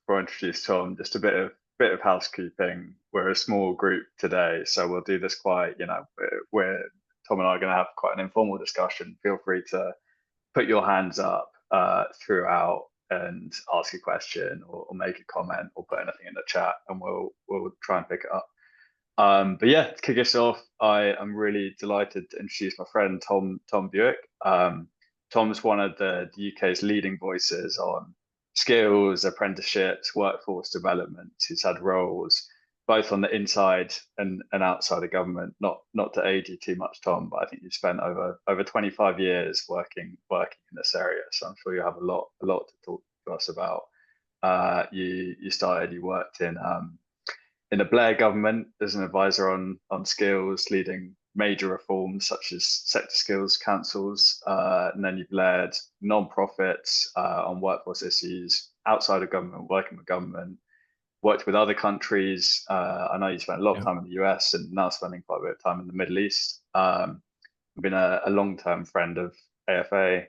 I introduce Tom, just a bit of housekeeping. We're a small group today, so we'll do this quite, we're Tom and I are going to have quite an informal discussion. Feel free to put your hands up throughout and ask a question or make a comment or put anything in the chat, and we'll try and pick it up. But yeah, to kick us off, I am really delighted to introduce my friend Tom Bewick. Tom's one of the UK's leading voices on skills, apprenticeships, workforce development. He's had roles both on the inside and outside of government. Not to age you too much, Tom, but I think you've spent over 25 years working in this area. So I'm sure you have a lot to talk to us about. You worked in the Blair government as an advisor on skills, leading major reforms such as sector skills councils, and then you've led non-profits on workforce issues outside of government, working with government, worked with other countries. I know you spent a lot of time in the US and now spending quite a bit of time in the Middle East. I've been a long-term friend of AFA.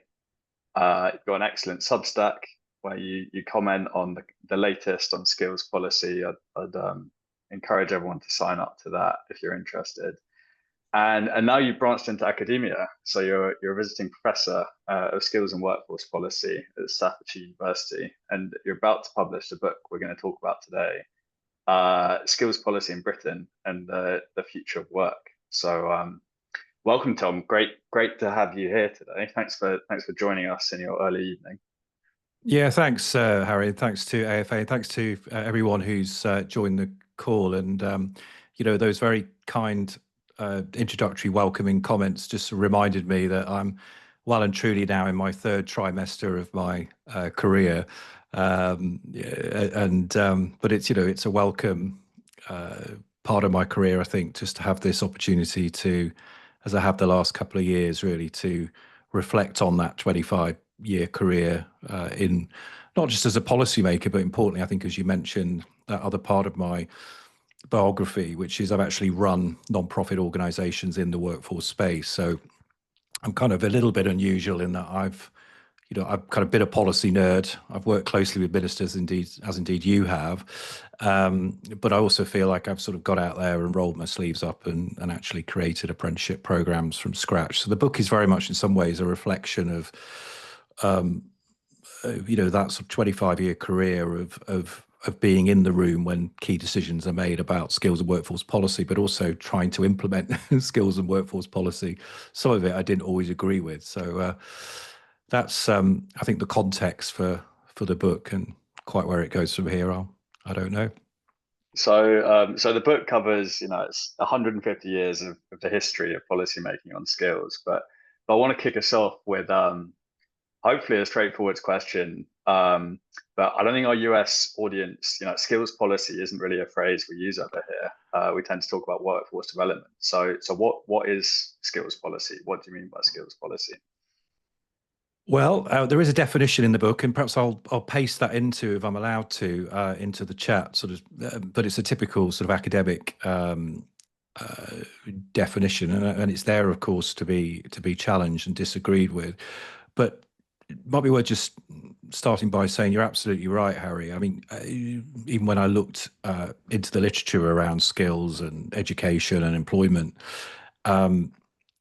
You've got an excellent Substack where you comment on the latest on skills policy. I'd encourage everyone to sign up to that if you're interested. And now you've branched into academia, so you're a visiting professor of skills and workforce policy at Staffordshire University, and you're about to publish the book we're going to talk about today, Skills Policy in Britain and the Future of Work. So welcome, Tom. Great to have you here today. Thanks for joining us in your early evening. Yeah, thanks, Harry. Thanks to AFA. Thanks to everyone who's joined the call, and those very kind introductory welcoming comments just reminded me that I'm well and truly now in my third trimester of my career, but it's a welcome part of my career, I think, just to have this opportunity to, as I have the last couple of years, really to reflect on that 25-year career in not just as a policymaker, but importantly, I think, as you mentioned, that other part of my biography, which is I've actually run non-profit organizations in the workforce space. So I'm kind of a little bit unusual in that I've kind of been a policy nerd. I've worked closely with ministers, indeed you have. But I also feel like I've sort of got out there and rolled my sleeves up and actually created apprenticeship programs from scratch. So the book is very much in some ways a reflection of, that sort of 25-year career of being in the room when key decisions are made about skills and workforce policy, but also trying to implement skills and workforce policy. Some of it I didn't always agree with. So that's, I think, the context for the book, and quite where it goes from here, I don't know. So the book covers, it's 150 years of the history of policymaking on skills, but I want to kick us off with hopefully a straightforward question. But I don't think our US audience, skills policy isn't really a phrase we use over here. We tend to talk about workforce development. So what is skills policy? What do you mean by skills policy? Well, there is a definition in the book, and perhaps I'll paste that into, if I'm allowed to, into the chat. Sort of, but it's a typical sort of academic definition, and it's there, of course, to be challenged and disagreed with. But it might be worth just starting by saying you're absolutely right, Harry. I mean, even when I looked into the literature around skills and education and employment,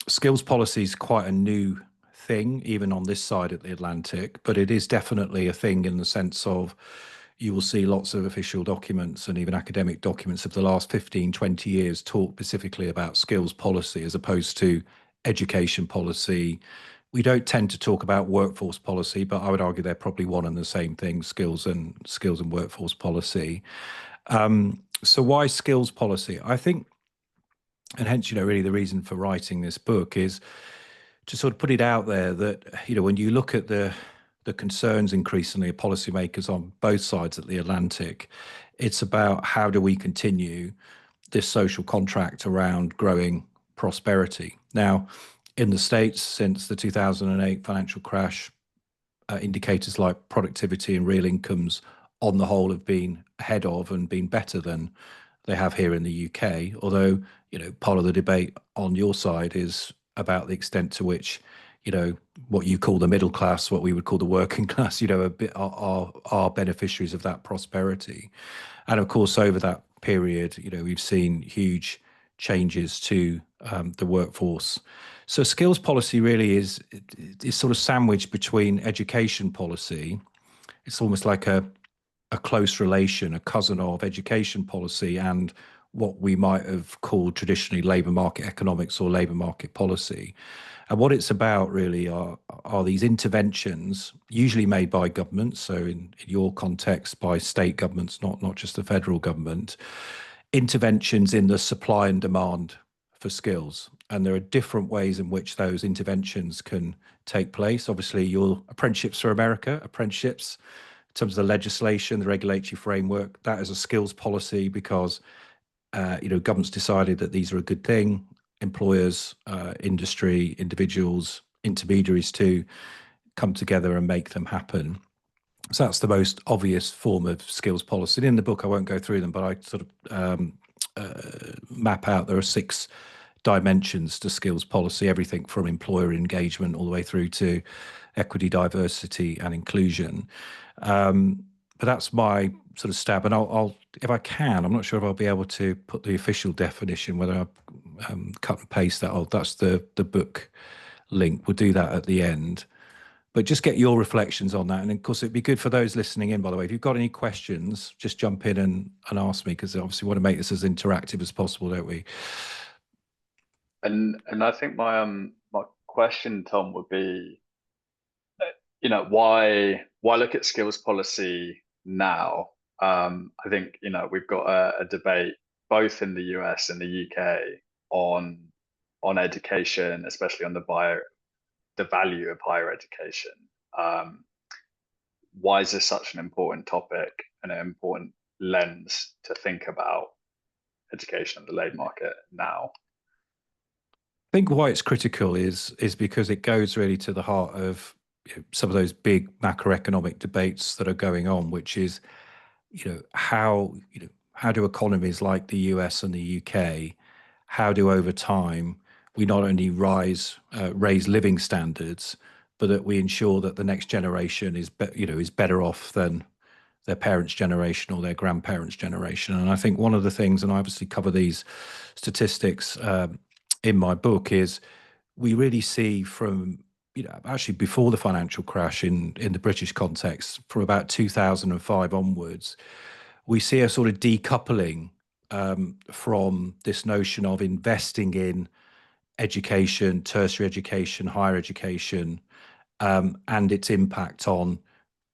skills policy is quite a new thing, even on this side of the Atlantic, but it is definitely a thing in the sense of you will see lots of official documents and even academic documents of the last 15, 20 years talk specifically about skills policy as opposed to education policy. We don't tend to talk about workforce policy, but I would argue they're probably one and the same thing, skills and workforce policy. So why skills policy? I think, and hence, really the reason for writing this book is to sort of put it out there that, when you look at the concerns increasingly of policymakers on both sides of the Atlantic, it's about how do we continue this social contract around growing prosperity. Now, in the States, since the 2008 financial crash, indicators like productivity and real incomes on the whole have been ahead of and been better than they have here in the UK. Although, part of the debate on your side is about the extent to which, what you call the middle class, what we would call the working class, a bit are beneficiaries of that prosperity. And of course, over that period, we've seen huge changes to the workforce. So skills policy really is sort of sandwiched between education policy. It's almost like a close relation, a cousin of education policy and what we might have called traditionally labour market economics or labour market policy. And what it's about really are these interventions, usually made by governments, so in your context by state governments, not just the federal government, interventions in the supply and demand for skills. And there are different ways in which those interventions can take place. Obviously, your Apprenticeships for America, apprenticeships, in terms of the legislation, the regulatory framework, that is a skills policy because governments decided that these are a good thing. Employers, industry, individuals, intermediaries to come together and make them happen. So that's the most obvious form of skills policy. And in the book, I won't go through them, but I sort of map out there are 6 dimensions to skills policy, everything from employer engagement all the way through to equity, diversity, and inclusion. But that's my sort of stab, and I'll if I can, I'm not sure if I'll be able to put the official definition, whether I cut and paste that. That's the book link. We'll do that at the end. But just get your reflections on that. And of course, it'd be good for those listening in, by the way, if you've got any questions, just jump in and ask me, because obviously we want to make this as interactive as possible, don't we? And I think my question, Tom, would be, why look at skills policy now? I think we've got a debate both in the US and the UK on education, especially on the value of higher education. Why is this such an important topic and an important lens to think about education and the labour market now? I think why it's critical is because it goes really to the heart of some of those big macroeconomic debates that are going on, which is, how do economies like the US and the UK, how do over time we not only raise living standards, but that we ensure that the next generation is better off than their parents' generation or their grandparents' generation. And I think one of the things, and I obviously cover these statistics in my book, is we really see from actually before the financial crash in the British context, from about 2005 onwards, we see a sort of decoupling from this notion of investing in education, tertiary education, higher education, and its impact on,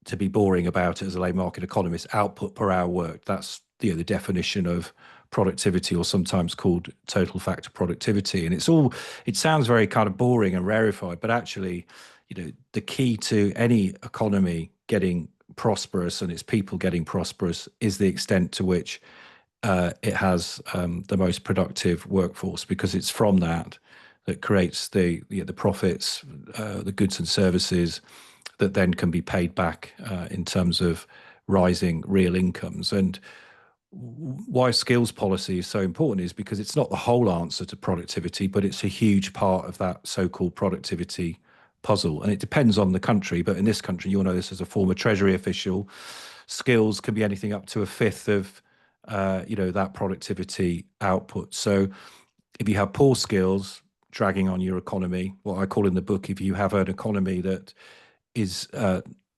to be boring about it as a labour market economist, output per hour worked. That's the definition of productivity, or sometimes called total factor productivity. And it sounds very kind of boring and rarefied, but actually, the key to any economy getting prosperous and its people getting prosperous is the extent to which it has the most productive workforce, because it's from that creates the profits, the goods and services that then can be paid back in terms of rising real incomes. And why skills policy is so important is because it's not the whole answer to productivity, but it's a huge part of that so-called productivity puzzle. And it depends on the country, but in this country, you'll know this as a former Treasury official, skills can be anything up to a fifth of that productivity output. So if you have poor skills dragging on your economy, what I call in the book, if you have an economy that is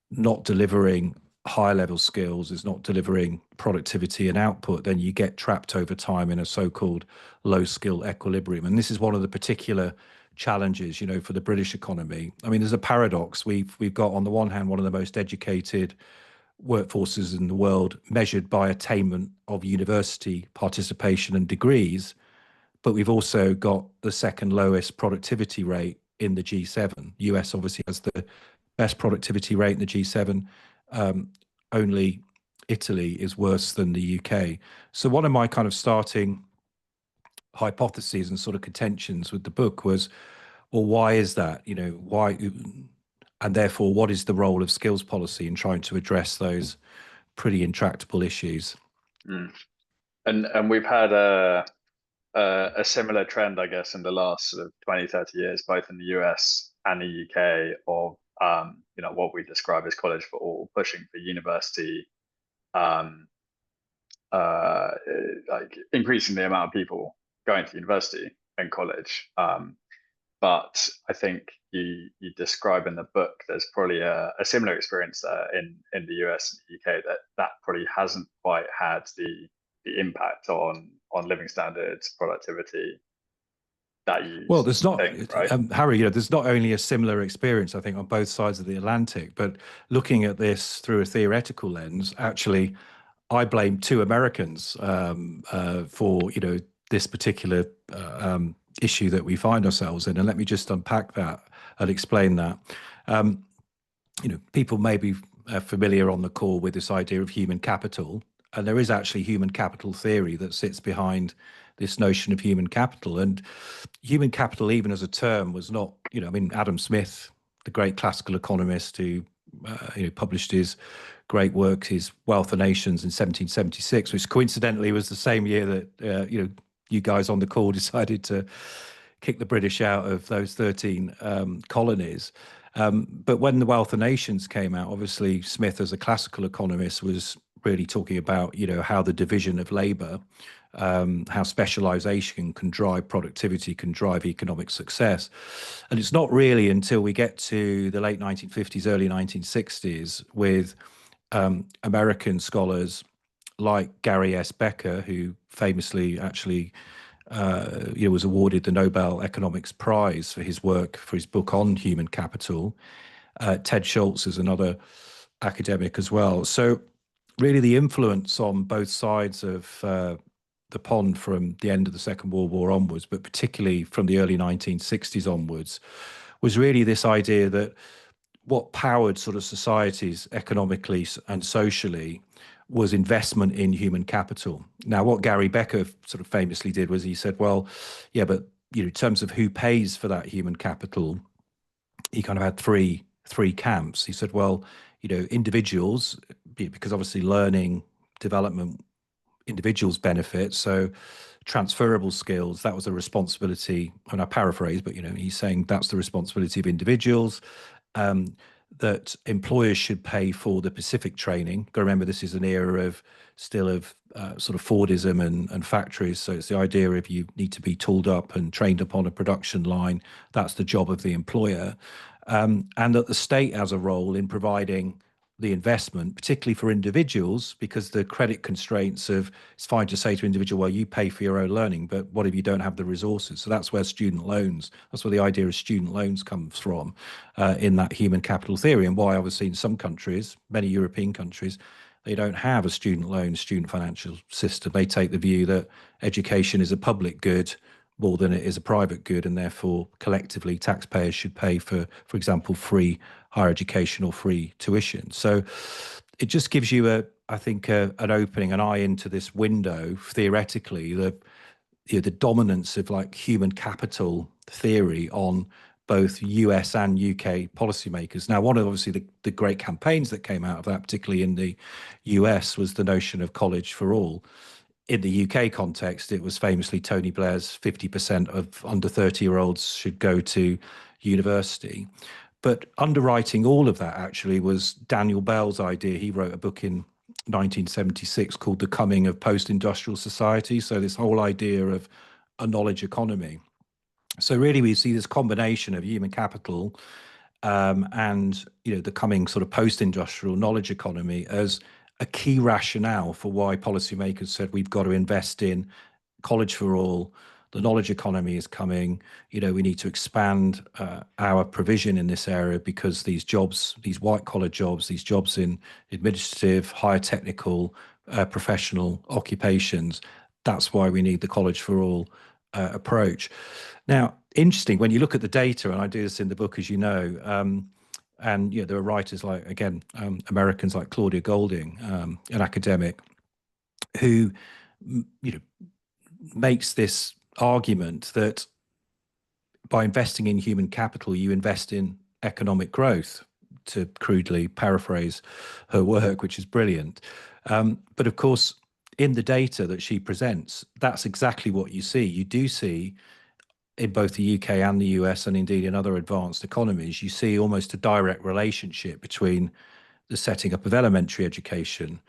not delivering high level skills, is not delivering productivity and output, then you get trapped over time in a so-called low skill equilibrium. And this is one of the particular challenges, for the British economy. I mean, there's a paradox. We've got, on the one hand, one of the most educated workforces in the world, measured by attainment of university participation and degrees, but we've also got the second lowest productivity rate in the G7. US obviously has the best productivity rate in the G7. Only Italy is worse than the UK. So one of my kind of starting hypotheses and sort of contentions with the book was, well, why is that? Why, and therefore, what is the role of skills policy in trying to address those pretty intractable issues? Mm. And we've had a similar trend, I guess, in the last sort of 20, 30 years, both in the US and the UK of what we describe as college for all, pushing for university, um, like increasing the amount of people going to university and college. But I think you describe in the book there's probably a similar experience in the US and the UK that probably hasn't quite had the impact on living standards, productivity that you Well, there's not, think, right? Harry, there's not only a similar experience, I think, on both sides of the Atlantic, but looking at this through a theoretical lens, actually, I blame two Americans for, this particular issue that we find ourselves in. And let me just unpack that and explain that. People may be familiar on the call with this idea of human capital, and there is actually human capital theory that sits behind this notion of human capital. And human capital, even as a term, was not, Adam Smith, the great classical economist who published his great work, his Wealth of Nations in 1776, which coincidentally was the same year that, you guys on the call decided to kick the British out of those 13 colonies. But when the Wealth of Nations came out, obviously Smith, as a classical economist, was really talking about, how the division of labor, how specialization can drive productivity, can drive economic success. And it's not really until we get to the late 1950s, early 1960s with American scholars like Gary S. Becker, who famously actually was awarded the Nobel Economics Prize for his work, for his book on human capital. Ted Schultz is another academic as well. So really the influence on both sides of the pond from the end of the Second World War onwards, but particularly from the early 1960s onwards, was really this idea that what powered sort of societies economically and socially was investment in human capital. Now, what Gary Becker sort of famously did was he said, well, yeah, but in terms of who pays for that human capital, he kind of had three camps. He said, well, individuals, because obviously learning, development, individuals benefit. So transferable skills, that was a responsibility, and I paraphrase, but he's saying that's the responsibility of individuals. That employers should pay for the specific training. Got to remember, this is an era of sort of Fordism and factories. So it's the idea of you need to be tooled up and trained up on a production line. That's the job of the employer. And that the state has a role in providing the investment, particularly for individuals, because the credit constraints of, it's fine to say to an individual, well, you pay for your own learning, but what if you don't have the resources? So that's where student loans, that's where the idea of student loans comes from in that human capital theory, and why obviously in some countries, many European countries, they don't have a student loan, student financial system. They take the view that education is a public good more than it is a private good, and therefore collectively taxpayers should pay for example, free higher education or free tuition. So it just gives you I think an opening, an eye into this window theoretically, the dominance of like human capital theory on both US and UK policymakers. Now, one of obviously the great campaigns that came out of that, particularly in the US, was the notion of college for all. In the UK context, it was famously Tony Blair's 50% of under 30-year-olds should go to university. But underwriting all of that actually was Daniel Bell's idea. He wrote a book in 1976 called The Coming of Post-Industrial Society. So this whole idea of a knowledge economy. So really we see this combination of human capital and the coming sort of post-industrial knowledge economy as a key rationale for why policymakers said we've got to invest in college for all. The knowledge economy is coming. We need to expand our provision in this area because these jobs, these white collar jobs, these jobs in administrative, higher technical, professional occupations, that's why we need the college for all approach. Now, interesting, when you look at the data, and I do this in the book, as you know, and there are writers like, again, Americans like Claudia Golding, an academic, who makes this argument that by investing in human capital, you invest in economic growth, to crudely paraphrase her work, which is brilliant. But of course, in the data that she presents, that's exactly what you see. You do see in both the UK and the US, and indeed in other advanced economies, you see almost a direct relationship between the setting up of elementary education,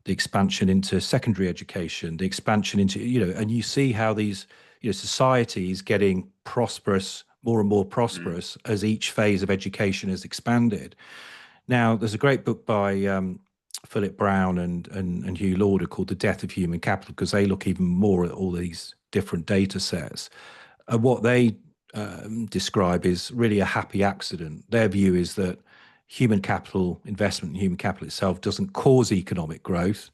the expansion into secondary education, the expansion into, and you see how these, society is getting prosperous, more and more Mm. prosperous as each phase of education has expanded. Now, there's a great book by Philip Brown and Hugh Lauder called The Death of Human Capital, because they look even more at all these different data sets. And what they describe is really a happy accident. Their view is that human capital investment in human capital itself doesn't cause economic growth.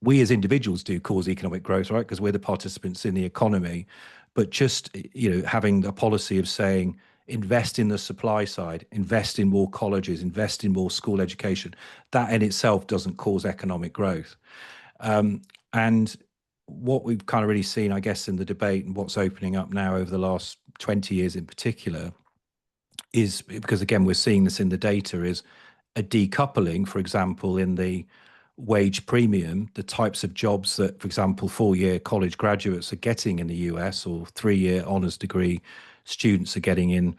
We as individuals do cause economic growth, right? Because we're the participants in the economy. But just, having a policy of saying, invest in the supply side, invest in more colleges, invest in more school education, that in itself doesn't cause economic growth. And what we've kind of really seen, I guess, in the debate and what's opening up now over the last 20 years in particular is, because again, we're seeing this in the data, is a decoupling, for example, in the wage premium, the types of jobs that, for example, 4-year college graduates are getting in the US or 3-year honours degree students are getting in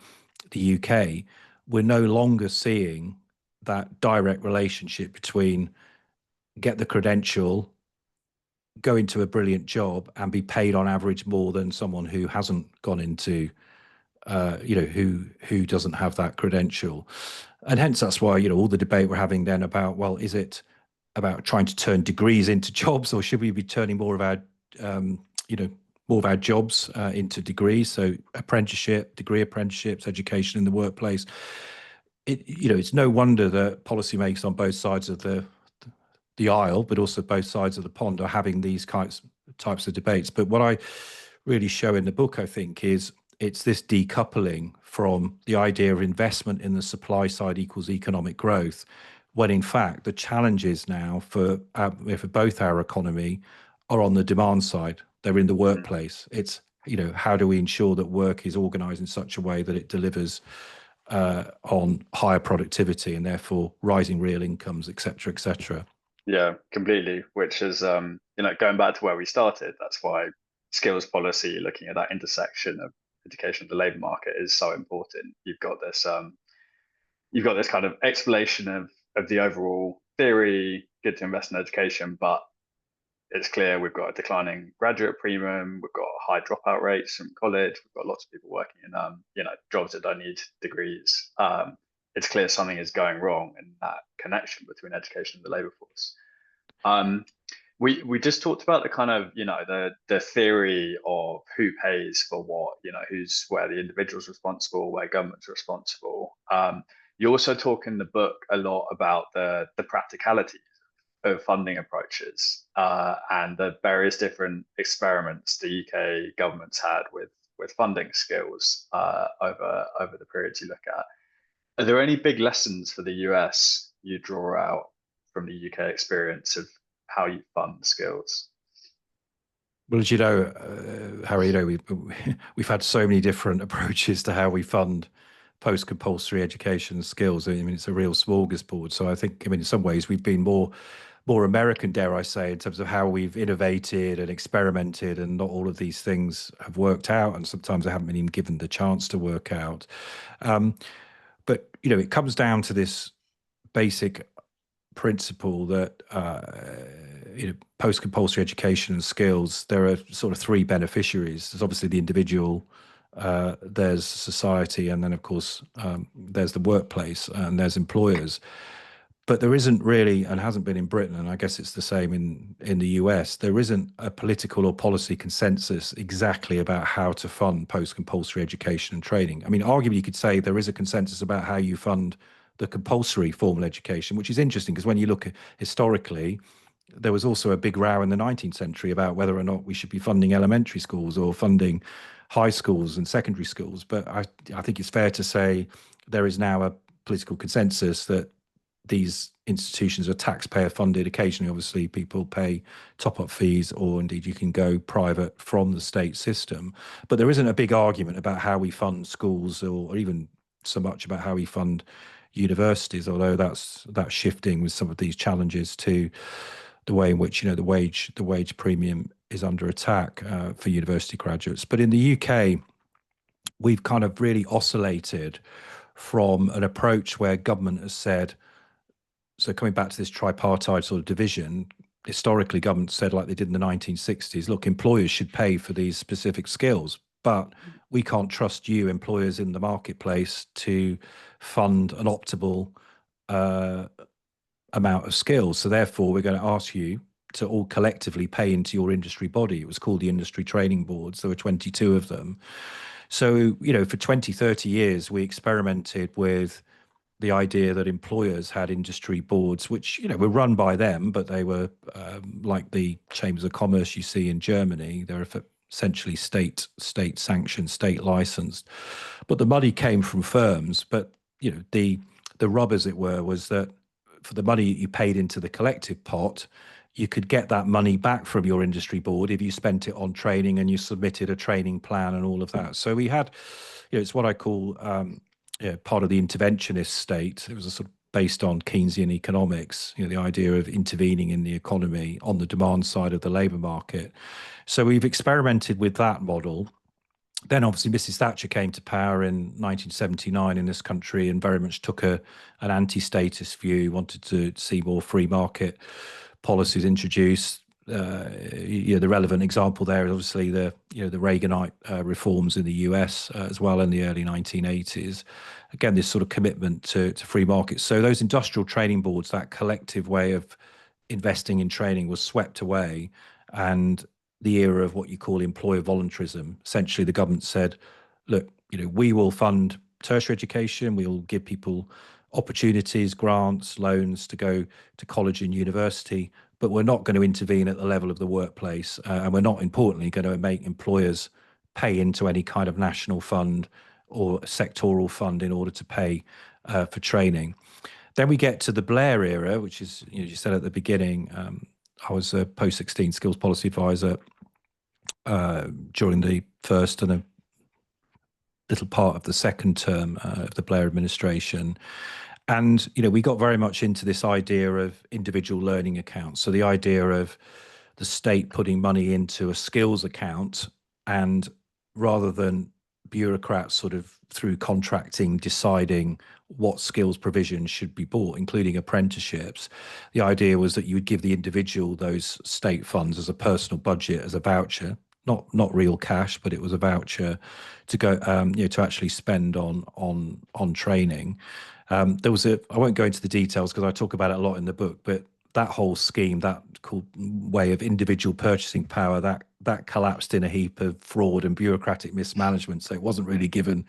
the UK. We're no longer seeing that direct relationship between get the credential, go into a brilliant job and be paid on average more than someone who hasn't gone into who doesn't have that credential. And hence that's why, all the debate we're having then about, well, is it about trying to turn degrees into jobs, or should we be turning more of our more of our jobs into degrees? So degree apprenticeships, education in the workplace. It's no wonder that policymakers on both sides of the aisle, but also both sides of the pond, are having these types of debates. But what I really show in the book, I think, is it's this decoupling from the idea of investment in the supply side equals economic growth, when in fact the challenges now for both our economy are on the demand side. They're in the Mm. workplace. It's, how do we ensure that work is organized in such a way that it delivers on higher productivity and therefore rising real incomes, et cetera, et cetera. Yeah, completely. Which is, going back to where we started. That's why skills policy, looking at that intersection of education and the labour market, is so important. You've got this kind of explanation of the overall theory, good to invest in education, but it's clear we've got a declining graduate premium, we've got high dropout rates from college, we've got lots of people working in jobs that don't need degrees. It's clear something is going wrong in that connection between education and the labour force. Um, we just talked about the kind of the theory of who pays for what, who's where the individual's responsible, where government's responsible. You also talk in the book a lot about the practicality of funding approaches and the various different experiments the UK government's had with funding skills over the periods you look at. Are there any big lessons for the US you draw out from the UK experience of how you fund skills? Well, as you know, Harry, we've had so many different approaches to how we fund post-compulsory education skills. I mean, it's a real smorgasbord. So I think, in some ways, we've been more American, dare I say, in terms of how we've innovated and experimented, and not all of these things have worked out, and sometimes they haven't been even given the chance to work out. But it comes down to this basic principle that post-compulsory education and skills, there are sort of three beneficiaries. There's obviously the individual, there's society, and then of course there's the workplace, and there's employers. But there isn't really, and hasn't been in Britain, and I guess it's the same in the US, there isn't a political or policy consensus exactly about how to fund post-compulsory education and training. I mean, arguably you could say there is a consensus about how you fund the compulsory formal education, which is interesting because when you look at historically, there was also a big row in the 19th century about whether or not we should be funding elementary schools or funding high schools and secondary schools. But I think it's fair to say there is now a political consensus that these institutions are taxpayer funded. Occasionally, obviously, people pay top-up fees, or indeed you can go private from the state system. But there isn't a big argument about how we fund schools, or even so much about how we fund universities, although that's shifting with some of these challenges to the way in which the wage premium is under attack for university graduates. But in the UK, we've kind of really oscillated from an approach where government has said, so coming back to this tripartite sort of division, historically government said, like they did in the 1960s, look, employers should pay for these specific skills, but we can't trust you, employers in the marketplace, to fund an optimal uh, amount of skills. So therefore, we're going to ask you to all collectively pay into your industry body. It was called the Industry Training Boards. There were 22 of them. So, for 20, 30 years, we experimented with the idea that employers had industry boards, which were run by them, but they were like the chambers of commerce you see in Germany. They're essentially state sanctioned, state licensed, but the money came from firms. But the rub, as it were, was that for the money you paid into the collective pot, you could get that money back from your industry board if you spent it on training and you submitted a training plan and all of that. So we had, it's what I call part of the interventionist state. It was a sort of based on Keynesian economics, the idea of intervening in the economy on the demand side of the labour market. So we've experimented with that model. Then obviously Mrs. Thatcher came to power in 1979 in this country and very much took an anti-status view, wanted to see more free market policies introduced. The relevant example there is obviously the Reaganite reforms in the US as well in the early 1980s. Again, this sort of commitment to free markets. So those industrial training boards, that collective way of investing in training, was swept away, and the era of what you call employer voluntarism. Essentially, the government said, look, we will fund tertiary education, we will give people opportunities, grants, loans to go to college and university, but we're not going to intervene at the level of the workplace. And we're not, importantly, going to make employers pay into any kind of national fund or sectoral fund in order to pay for training. Then we get to the Blair era, which is, you said at the beginning, I was a post-16 skills policy advisor during the first and a little part of the second term of the Blair administration. And, we got very much into this idea of individual learning accounts. So the idea of the state putting money into a skills account, and rather than bureaucrats sort of through contracting deciding what skills provision should be bought, including apprenticeships, the idea was that you would give the individual those state funds as a personal budget, as a voucher, not real cash, but it was a voucher to go, to actually spend on training. There was I won't go into the details because I talk about it a lot in the book, but that whole scheme, that cool way of individual purchasing power, that collapsed in a heap of fraud and bureaucratic mismanagement. So it wasn't really given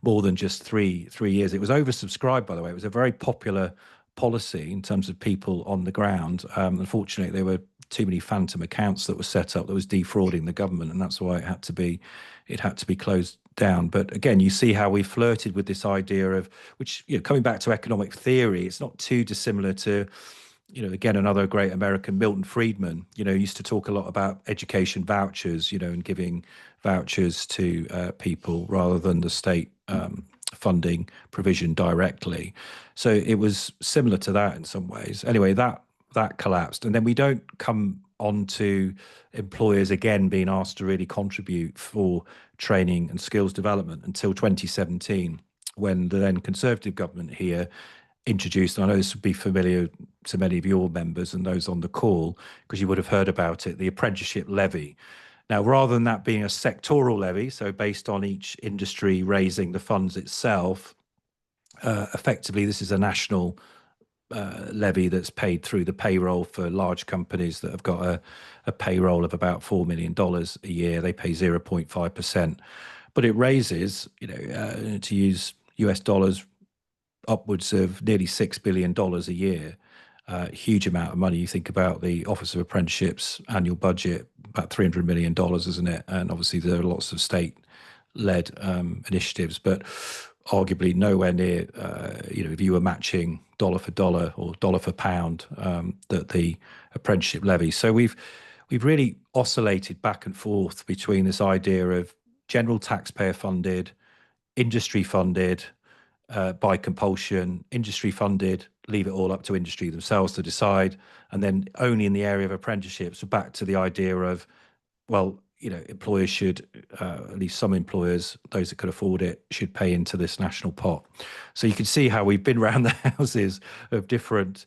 more than just three years. It was oversubscribed, by the way. It was a very popular policy in terms of people on the ground. Unfortunately, there were too many phantom accounts that were set up that was defrauding the government, and that's why it had to be closed down. But again, you see how we flirted with this idea of, which, coming back to economic theory, it's not too dissimilar to, again, another great American, Milton Friedman, used to talk a lot about education vouchers, and giving vouchers to people rather than the state funding provision directly. So it was similar to that in some ways. Anyway, that collapsed. And then we don't come on to employers again being asked to really contribute for training and skills development until 2017, when the then Conservative government here introduced, and I know this would be familiar to many of your members and those on the call, because you would have heard about it, the apprenticeship levy. Now, rather than that being a sectoral levy, so based on each industry raising the funds itself, effectively this is a national levy that's paid through the payroll for large companies that have got a payroll of about $4 million a year. They pay 0.5%, but it raises, to use US dollars, upwards of nearly $6 billion a year. Huge amount of money. You think about the Office of Apprenticeships annual budget, about $300 million, isn't it? And obviously there are lots of state-led initiatives, but arguably nowhere near, if you were matching dollar for dollar or dollar for pound, that the apprenticeship levy. So we've really oscillated back and forth between this idea of general taxpayer funded, industry funded, by compulsion, industry funded, leave it all up to industry themselves to decide, and then only in the area of apprenticeships, back to the idea of, well, employers should, at least some employers, those that could afford it, should pay into this national pot. So you can see how we've been around the houses of different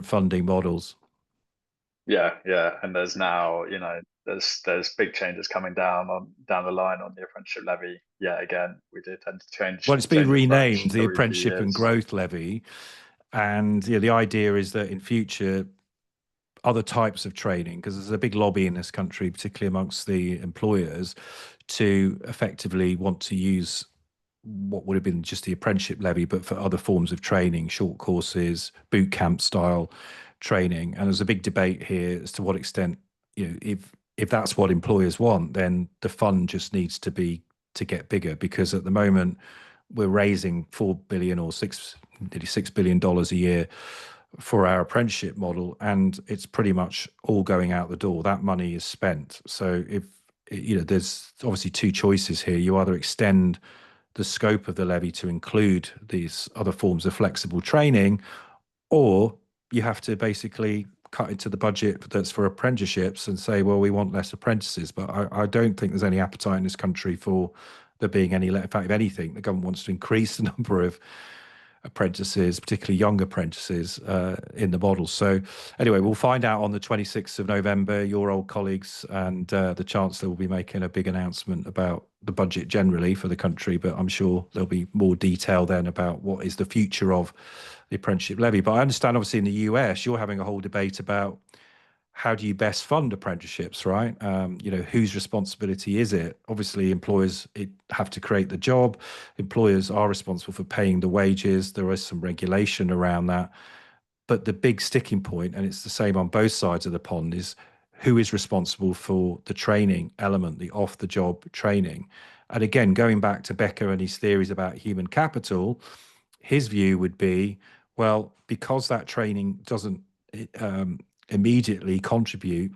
funding models. Yeah, yeah, and there's now, there's big changes coming down the line on the apprenticeship levy. Yeah, again, we did tend to Well, it's been change renamed approach the every few Apprenticeship and years. Growth Levy, and the idea is that in future other types of training, because there's a big lobby in this country, particularly amongst the employers, to effectively want to use what would have been just the apprenticeship levy, but for other forms of training, short courses, boot camp style training. And there's a big debate here as to what extent, if that's what employers want, then the fund just needs to get bigger, because at the moment we're raising 4 billion or nearly $6 billion a year for our apprenticeship model, and it's pretty much all going out the door. That money is spent. So if there's obviously two choices here. You either extend the scope of the levy to include these other forms of flexible training, or you have to basically cut into the budget that's for apprenticeships and say, well, we want less apprentices. But I don't think there's any appetite in this country for there being any. In fact, if anything, the government wants to increase the number of apprentices, particularly young apprentices, in the model. So anyway, we'll find out on the 26th of November. Your old colleagues and the Chancellor will be making a big announcement about the budget generally for the country, but I'm sure there'll be more detail then about what is the future of the apprenticeship levy. But I understand obviously in the US, you're having a whole debate about how do you best fund apprenticeships, right? Whose responsibility is it? Obviously, employers have to create the job. Employers are responsible for paying the wages. There is some regulation around that. But the big sticking point, and it's the same on both sides of the pond, is who is responsible for the training element, the off-the-job training. And again, going back to Becker and his theories about human capital, his view would be, well, because that training doesn't immediately contribute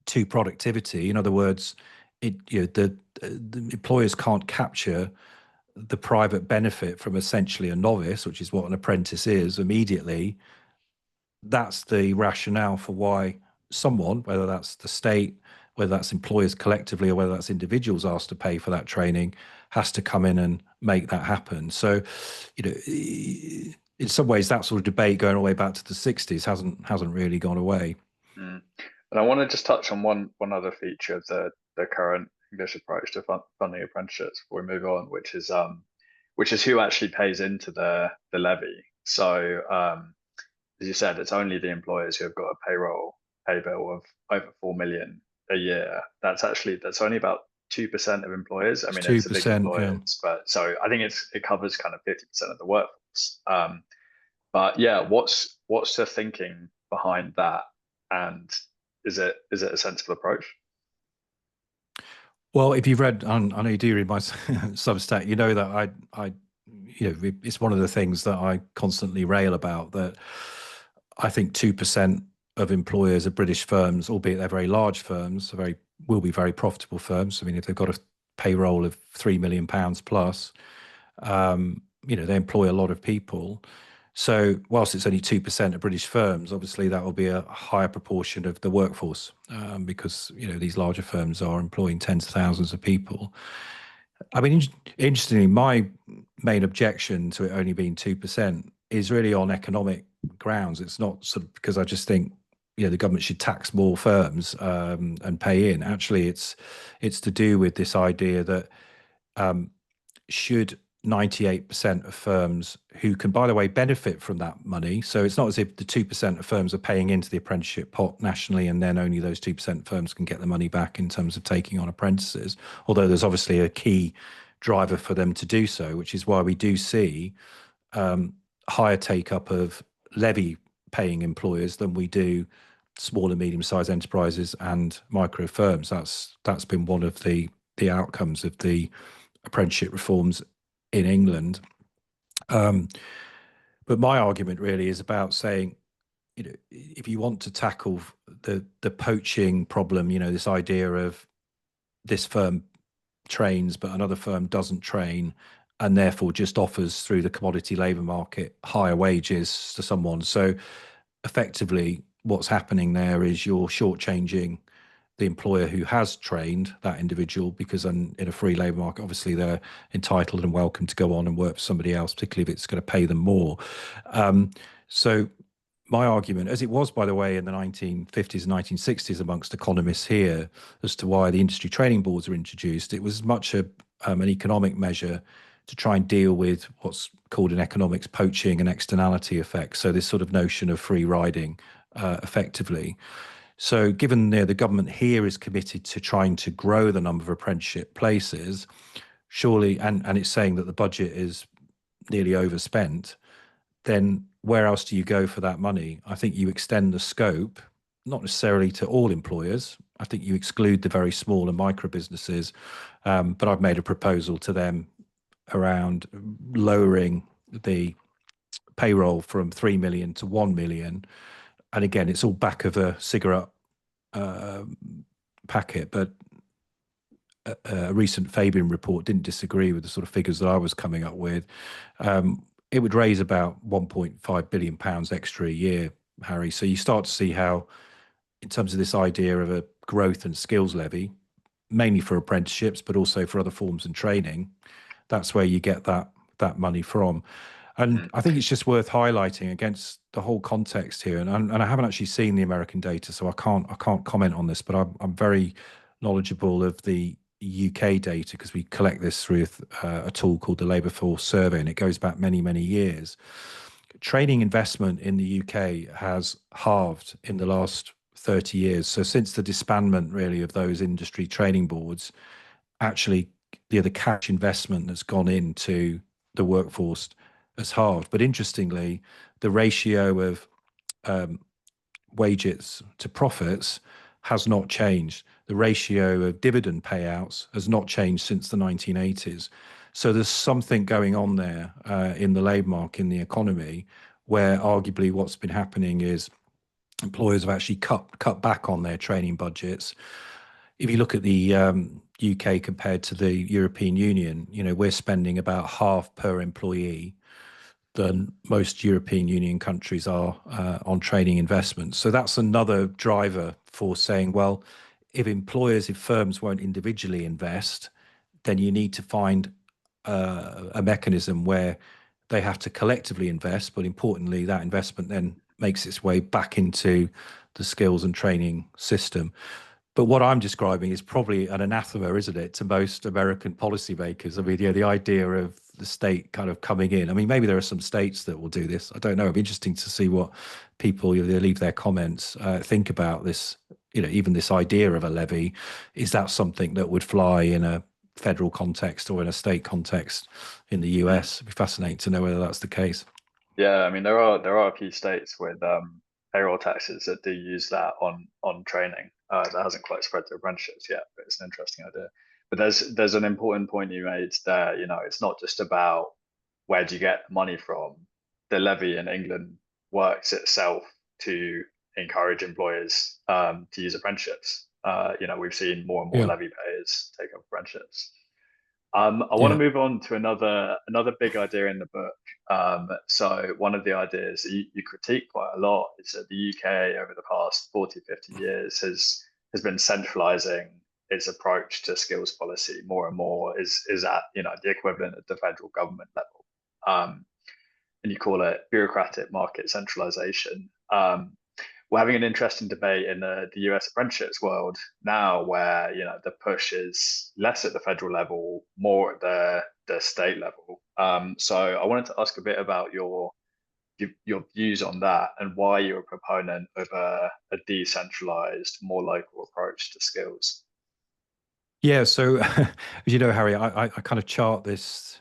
to productivity. In other words, the employers can't capture the private benefit from essentially a novice, which is what an apprentice is, immediately. That's the rationale for why someone, whether that's the state, whether that's employers collectively, or whether that's individuals asked to pay for that training, has to come in and make that happen. So, in some ways, that sort of debate going all the way back to the 60s hasn't really gone away. Mm. And I want to just touch on one other feature of the current English approach to funding apprenticeships before we move on, which is who actually pays into the levy. So as you said, it's only the employers who have got a pay bill of over 4 million a year. That's only about 2% of employers. I It's mean, it's the big 2%, yeah. employers, but so I think it covers kind of 50% of the workforce. But yeah, what's the thinking behind that? And is it a sensible approach? Well, if you've read, I know you do read my Substack, you know that it's one of the things that I constantly rail about, that I think 2% of employers are British firms, albeit they're very large firms, will be very profitable firms. I mean, if they've got a payroll of £3 million plus, they employ a lot of people. So whilst it's only 2% of British firms, obviously that will be a higher proportion of the workforce, because these larger firms are employing tens of thousands of people. I mean, interestingly, my main objection to it only being 2% is really on economic grounds. It's not sort of because I just think the government should tax more firms and pay in. Actually, it's to do with this idea that should 98% of firms who can, by the way, benefit from that money. So it's not as if the 2% of firms are paying into the apprenticeship pot nationally, and then only those 2% firms can get the money back in terms of taking on apprentices, although there's obviously a key driver for them to do so, which is why we do see higher take up of levy paying employers than we do small and medium-sized enterprises and micro firms. That's been one of the outcomes of the apprenticeship reforms in England. But my argument really is about saying, if you want to tackle the poaching problem, this idea of this firm trains but another firm doesn't train, and therefore just offers through the commodity labour market higher wages to someone. So effectively what's happening there is you're shortchanging the employer who has trained that individual, because in a free labour market, obviously they're entitled and welcome to go on and work for somebody else, particularly if it's going to pay them more. So my argument, as it was, by the way, in the 1950s and 1960s amongst economists here, as to why the industry training boards were introduced, it was much an economic measure to try and deal with what's called in economics poaching and externality effects. So this sort of notion of free riding, effectively. So given the government here is committed to trying to grow the number of apprenticeship places, surely, and it's saying that the budget is nearly overspent, then where else do you go for that money? I think you extend the scope, not necessarily to all employers. I think you exclude the very small and micro businesses, but I've made a proposal to them around lowering the payroll from 3 million to 1 million. And again, it's all back of a cigarette packet, but a recent Fabian report didn't disagree with the sort of figures that I was coming up with. It would raise about £1.5 billion extra a year, Harry. So you start to see how, in terms of this idea of a growth and skills levy, mainly for apprenticeships, but also for other forms and training, that's where you get that money from. And I think it's just worth highlighting against the whole context here. And I haven't actually seen the American data, so I can't comment on this, but I'm very knowledgeable of the UK data because we collect this through a tool called the Labour Force Survey, and it goes back many, many years. Training investment in the UK has halved in the last 30 years. So since the disbandment, really, of those industry training boards, actually, the cash investment that's gone into the workforce has halved. But interestingly, the ratio of wages to profits has not changed. The ratio of dividend payouts has not changed since the 1980s. So there's something going on there in the labour market, in the economy, where arguably what's been happening is employers have actually cut back on their training budgets. If you look at the UK compared to the European Union, we're spending about half per employee than most European Union countries are on training investments. So that's another driver for saying, well, if firms won't individually invest, then you need to find a mechanism where they have to collectively invest, but importantly, that investment then makes its way back into the skills and training system. But what I'm describing is probably an anathema, isn't it, to most American policymakers? I mean, the idea of the state kind of coming in. I mean, maybe there are some states that will do this. I don't know. It'd be interesting to see what people, they leave their comments, think about this, even this idea of a levy. Is that something that would fly in a federal context or in a state context in the US? It'd be fascinating to know whether that's the case. Yeah, I mean there are a few states with payroll taxes that do use that on training. That hasn't quite spread to apprenticeships yet, but it's an interesting idea. But there's an important point you made there. It's not just about where do you get the money from. The levy in England works itself to encourage employers to use apprenticeships. We've seen more and more Yeah. levy payers take up apprenticeships. I want to Yeah. move on to another big idea in the book. So one of the ideas that you critique quite a lot is that the UK over the past 40, 50 years has been centralizing its approach to skills policy more and more, is at the equivalent at the federal government level. And you call it bureaucratic market centralization. We're having an interesting debate in the US apprenticeships world now, where the push is less at the federal level, more at the state level. So I wanted to ask a bit about your views on that and why you're a proponent of a decentralized, more local approach to skills. Yeah, so as you know, Harry, I kind of chart this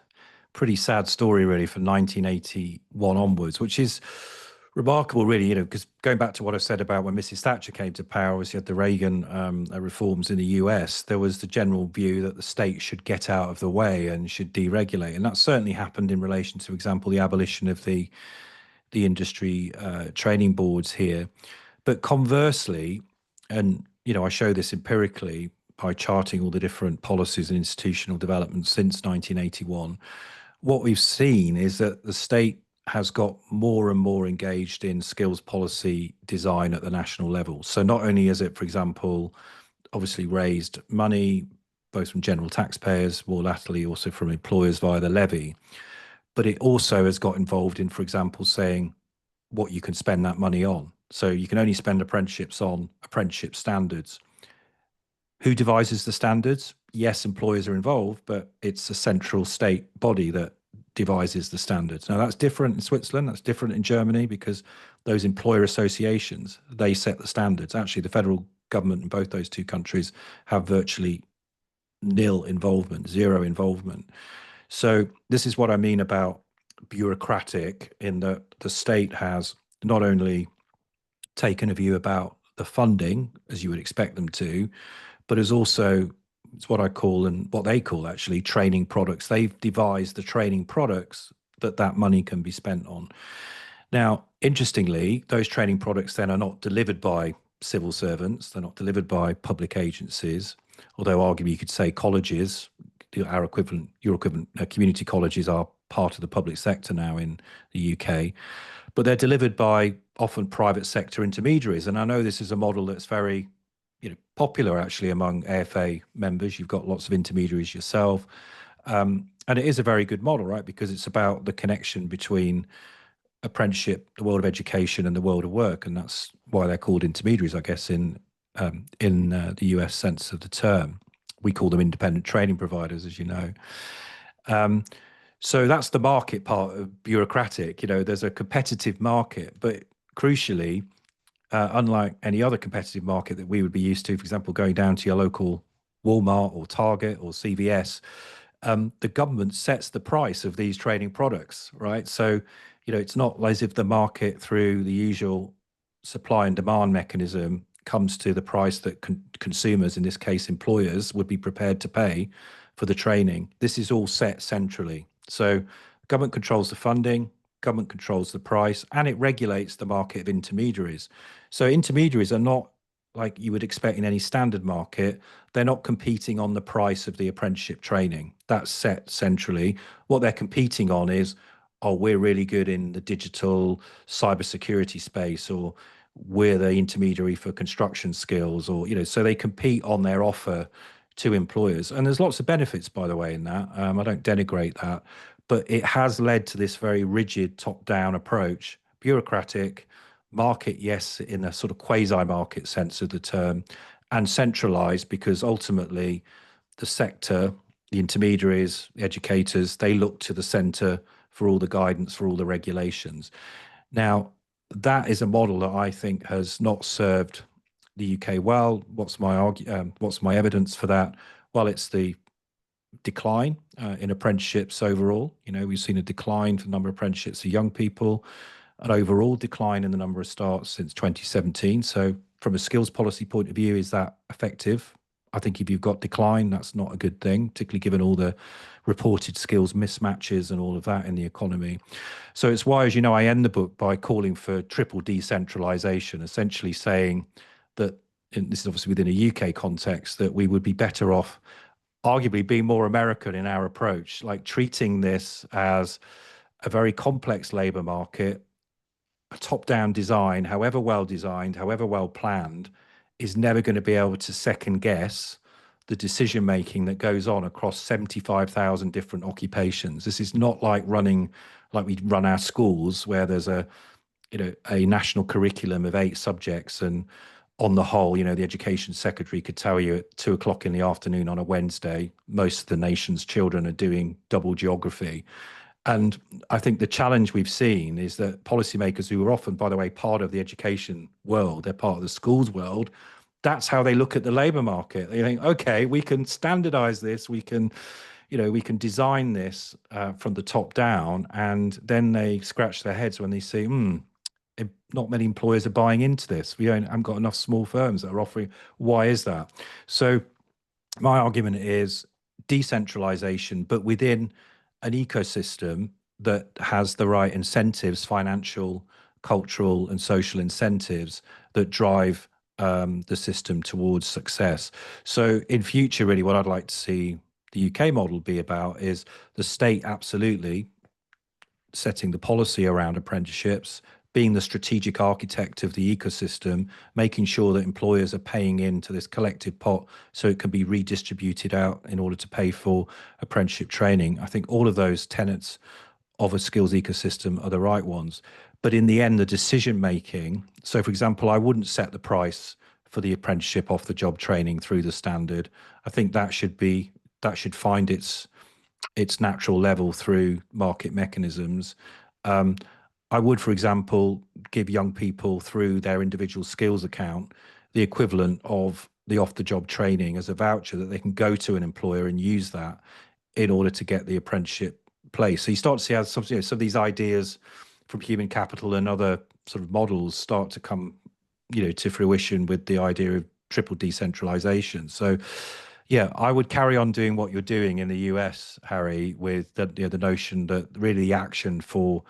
pretty sad story really from 1981 onwards, which is remarkable really, because going back to what I said about when Mrs. Thatcher came to power, obviously had the Reagan reforms in the US, there was the general view that the state should get out of the way and should deregulate. And that certainly happened in relation to, for example, the abolition of the industry training boards here. But conversely, and I show this empirically by charting all the different policies and institutional developments since 1981, what we've seen is that the state has got more and more engaged in skills policy design at the national level. So not only is it, for example, obviously raised money, both from general taxpayers, more latterly also from employers via the levy. But it also has got involved in, for example, saying what you can spend that money on. So you can only spend apprenticeships on apprenticeship standards. Who devises the standards? Yes, employers are involved, but it's a central state body that devises the standards. Now, that's different in Switzerland, that's different in Germany, because those employer associations, they set the standards. Actually, the federal government in both those two countries have virtually nil involvement, zero involvement. So this is what I mean about bureaucratic, in that the state has not only taken a view about the funding, as you would expect them to, but has also, it's what I call, and what they call actually, training products. They've devised the training products that money can be spent on. Now, interestingly, those training products then are not delivered by civil servants. They're not delivered by public agencies, although arguably you could say colleges, our equivalent, your equivalent community colleges are part of the public sector now in the UK, but they're delivered by often private sector intermediaries. And I know this is a model that's very, popular actually among AFA members. You've got lots of intermediaries yourself. And it is a very good model, right? Because it's about the connection between apprenticeship, the world of education, and the world of work, and that's why they're called intermediaries, I guess, in the US sense of the term. We call them independent training providers, as you know. So that's the market part of bureaucratic. There's a competitive market, but crucially, unlike any other competitive market that we would be used to, for example, going down to your local Walmart or Target or CVS, the government sets the price of these training products, right? So, it's not as if the market, through the usual supply and demand mechanism, comes to the price that consumers, in this case employers, would be prepared to pay for the training. This is all set centrally. So government controls the funding, government controls the price, and it regulates the market of intermediaries. So intermediaries are not like you would expect in any standard market. They're not competing on the price of the apprenticeship training. That's set centrally. What they're competing on is, oh, we're really good in the digital cybersecurity space, or we're the intermediary for construction skills, or, so they compete on their offer to employers. And there's lots of benefits, by the way, in that. I don't denigrate that, but it has led to this very rigid top-down approach, bureaucratic, market, yes, in a sort of quasi-market sense of the term, and centralized, because ultimately the sector, the intermediaries, the educators, they look to the center for all the guidance, for all the regulations. Now, that is a model that I think has not served the UK well. What's my evidence for that? Well, it's the decline in apprenticeships overall. We've seen a decline for the number of apprenticeships for young people, an overall decline in the number of starts since 2017. So from a skills policy point of view, is that effective? I think if you've got decline, that's not a good thing, particularly given all the reported skills mismatches and all of that in the economy. So it's why, as you know, I end the book by calling for triple decentralization, essentially saying that, and this is obviously within a UK context, that we would be better off arguably being more American in our approach, like treating this as a very complex labour market. A top-down design, however well designed, however well planned, is never going to be able to second guess the decision making that goes on across 75,000 different occupations. This is not like we run our schools, where there's a national curriculum of 8 subjects, and on the whole, the education secretary could tell you at 2 o'clock in the afternoon on a Wednesday, most of the nation's children are doing double geography. And I think the challenge we've seen is that policymakers, who are often, by the way, part of the education world, they're part of the schools world, that's how they look at the labour market. They think, okay, we can standardize this, we can design this from the top down, and then they scratch their heads when they see, not many employers are buying into this. We haven't got enough small firms that are offering. Why is that? So my argument is decentralization, but within an ecosystem that has the right incentives, financial, cultural, and social incentives that drive the system towards success. So in future, really, what I'd like to see the UK model be about is the state absolutely setting the policy around apprenticeships, being the strategic architect of the ecosystem, making sure that employers are paying into this collective pot so it can be redistributed out in order to pay for apprenticeship training. I think all of those tenets of a skills ecosystem are the right ones. But in the end, the decision making, so for example, I wouldn't set the price for the apprenticeship off the job training through the standard. I think that should find its natural level through market mechanisms. Um, I would, for example, give young people through their individual skills account the equivalent of the off the job training as a voucher that they can go to an employer and use that in order to get the apprenticeship place. So you start to see how some of these ideas from human capital and other sort of models start to come, to fruition with the idea of triple decentralization. So yeah, I would carry on doing what you're doing in the US, Harry, with the notion that really the action for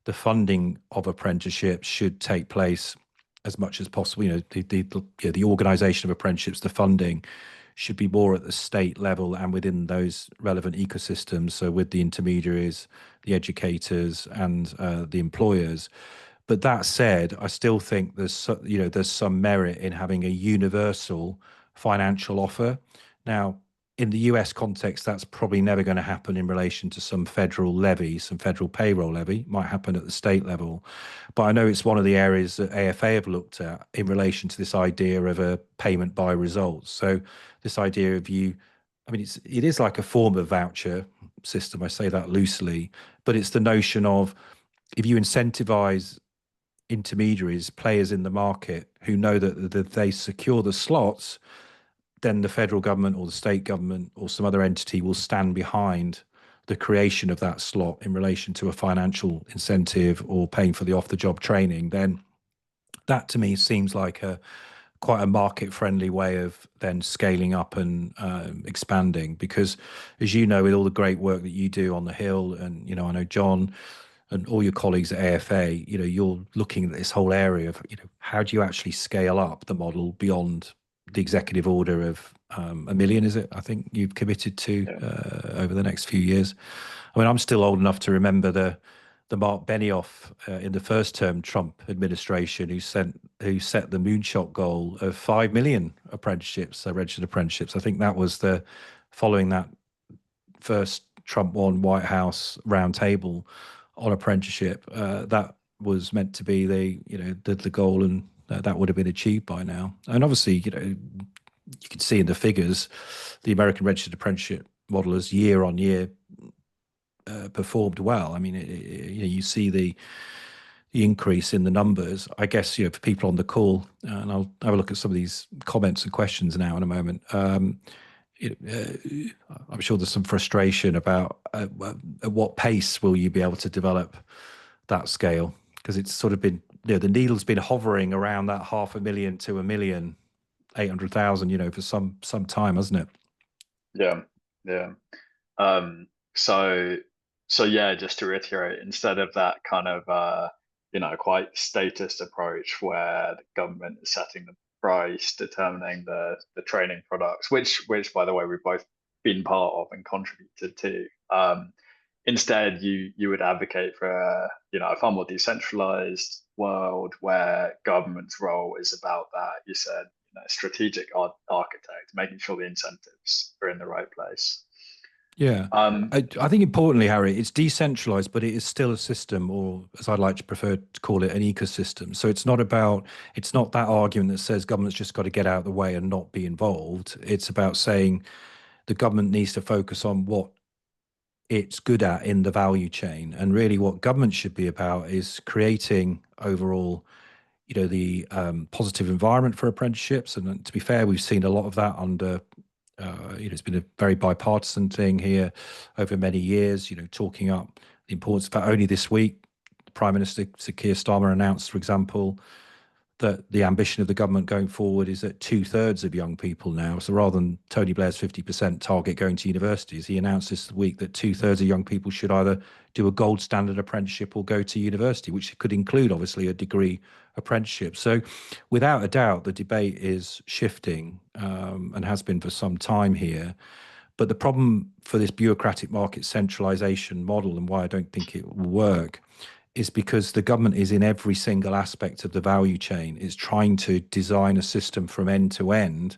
the funding of apprenticeships should take place as much as possible. The organisation of apprenticeships, the funding should be more at the state level and within those relevant ecosystems. So with the intermediaries, the educators, and the employers. But that said, I still think there's some merit in having a universal financial offer. Now, in the US context, that's probably never going to happen in relation to some federal levy, some federal payroll levy. It might happen at the state level. But I know it's one of the areas that AFA have looked at in relation to this idea of a payment by results. So this idea of it is like a form of voucher system. I say that loosely, but it's the notion of if you incentivize intermediaries, players in the market who know that if they secure the slots, then the federal government or the state government or some other entity will stand behind the creation of that slot in relation to a financial incentive or paying for the off-the-job training, then that to me seems like quite a market-friendly way of then scaling up and expanding. Because, as you know, with all the great work that you do on the Hill, and I know John and all your colleagues at AFA, you're looking at this whole area of, how do you actually scale up the model beyond the executive order of 1 million, is it? I think you've committed to over the next few years. I mean, I'm still old enough to remember the Mark Benioff in the first term Trump administration who set the moonshot goal of 5 million apprenticeships, registered apprenticeships. I think that was following that first Trump won White House roundtable on apprenticeship. That was meant to be the goal, and that would have been achieved by now. And obviously, you can see in the figures, the American registered apprenticeship model has year on year performed well. I mean, you see the increase in the numbers. I guess, for people on the call, and I'll have a look at some of these comments and questions now in a moment. I'm sure there's some frustration about at what pace will you be able to develop that scale, because it's sort of been, the needle's been hovering around that 500,000 to 1,800,000, for some time, hasn't it? Yeah. So yeah, just to reiterate, instead of that kind of quite statist approach where the government is setting the price, determining the training products, which by the way we've both been part of and contributed to. Instead, you would advocate for a far more decentralized world where government's role is about that. You said strategic architect, making sure the incentives are in the right place. Yeah, I think importantly, Harry, it's decentralized, but it is still a system, or as I'd like to prefer to call it, an ecosystem. So it's not that argument that says government's just got to get out of the way and not be involved. It's about saying the government needs to focus on what it's good at in the value chain. And really what government should be about is creating overall, the positive environment for apprenticeships. And to be fair, we've seen a lot of that under it's been a very bipartisan thing here over many years, talking up the importance. In fact, only this week, the Prime Minister, Sir Keir Starmer, announced, for example, that the ambition of the government going forward is that 2/3 of young people now, so rather than Tony Blair's 50% target going to universities, he announced this week that 2/3 of young people should either do a gold standard apprenticeship or go to university, which could include, obviously, a degree apprenticeship. So without a doubt, the debate is shifting and has been for some time here. But the problem for this bureaucratic market centralization model, and why I don't think it will work, is because the government is in every single aspect of the value chain. It's trying to design a system from end to end,